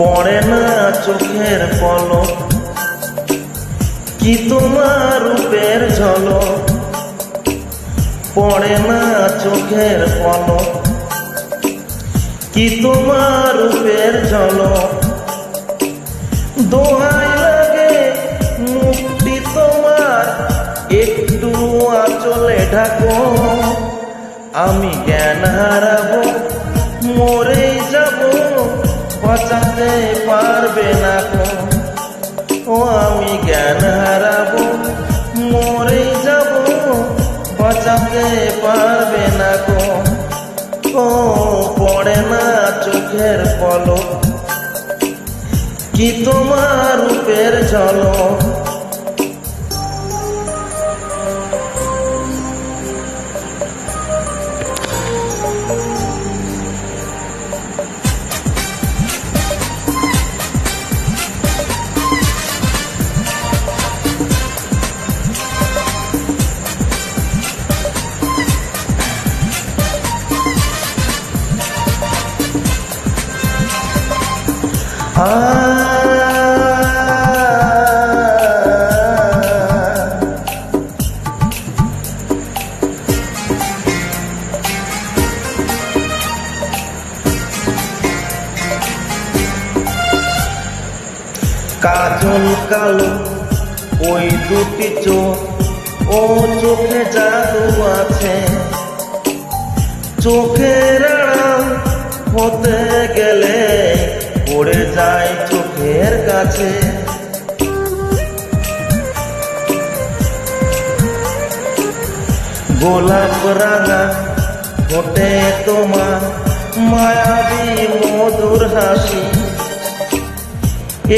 পড়ে না চোখের পলক, কি তোমার রূপের ঝলক। পড়ে না চোখের পলক, কি তোমার রূপের ঝলক। দোহাই লাগে মুক্তি তোমার, একটু আঁচলে ঢাকো। আমি জ্ঞান হারাবো, মরেই যাবো, বাঁচাতে পারবে না গো। ও আমি জ্ঞান হারাবো, মরেই যাবো, বাঁচাতে পারবে না গো। ও পড়ে না চোখের পলক, কি তোমার রূপের ঝলক। কাজল কালো ওই দুটি চোখ, ও চোখে জাদু আছে। চোখের আড়াল হতে গেলে পড়ে যায় চোখের কাছে। গোলাপ রাঙা ফোটে তোমার মায়াবী মধুর হাসি।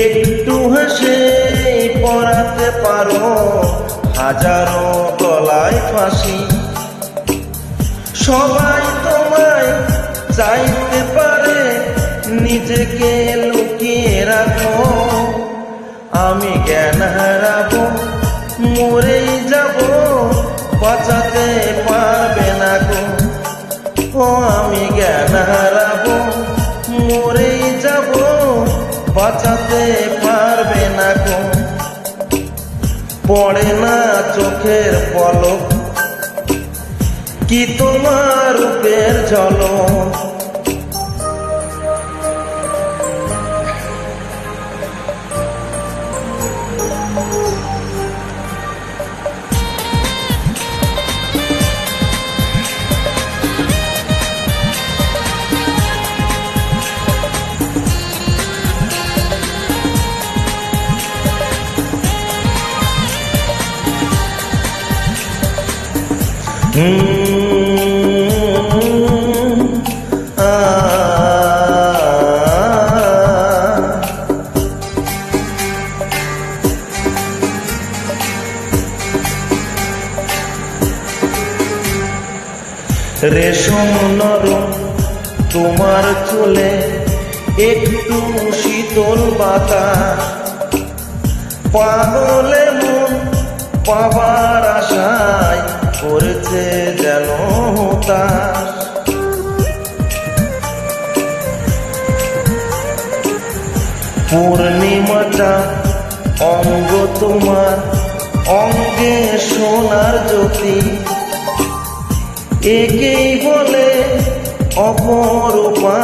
একটু হেসে পরাতে পারো হাজারো গলায় ফাঁসি। সবাই তোমায় চাইতে পারে, নিজেকে লুকিয়ে রাখো। আমি জ্ঞান হারাবো, মরেই যাবো, বাঁচাতে পারবে না গো। ও আমি জ্ঞান হারাবো, মরেই যাবো, বাঁচাতে পারবে না গো। পড়ে না চোখের পলক, কি তোমার রূপের ঝলক। রেশম নরম তোমার চুলে, একটু শীতল বাতাস। পাগলে মন পাবার আশায় করেছে যেন হতাশ। পূর্ণিমাটা অঙ্গ তোমার, অঙ্গে সোনার জ্যোতি। একেই বলে অপরূপা,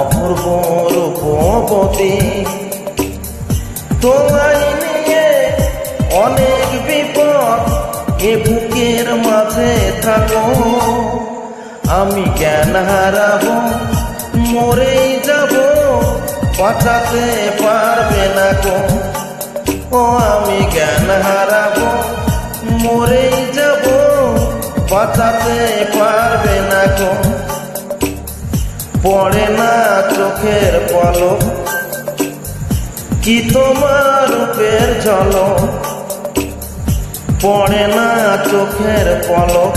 অপূর্ব রূপবতী। তোমায় নিয়ে অনেক বিপদ, এ বুকের মাঝে থাকো। আমি জ্ঞান হারাবো, মরেই যাবো, বাঁচাতে পারবে না গো। ও আমি জ্ঞান হারাবো, মরেই যাবো, বাঁচাতে পারবে না গো। পড়ে না চোখের পলক, কি তোমার রূপের ঝলক। পড়ে না চোখের পলক,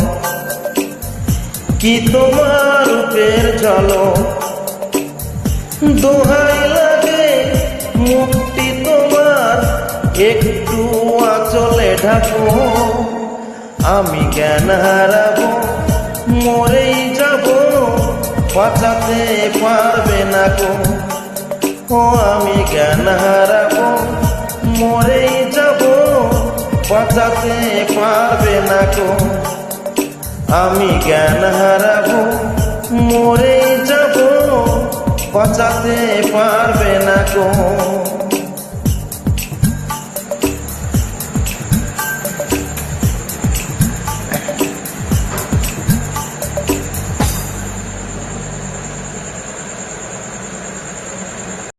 কি তোমার রূপের ঝলক। দোহাই লাগে মুক্তি তোমার, একটু আঁচলে ঢাকো। আমি জ্ঞান হারাবো, মরেই যাবো, বাঁচাতে পারবে না গো। ও ও আমি জ্ঞান হারাবো, মরেই যাব, বাঁচাতে পারবে না কো। আমি জ্ঞান হারাবো, মরেই যাব, বাঁচাতে পারবে না কো।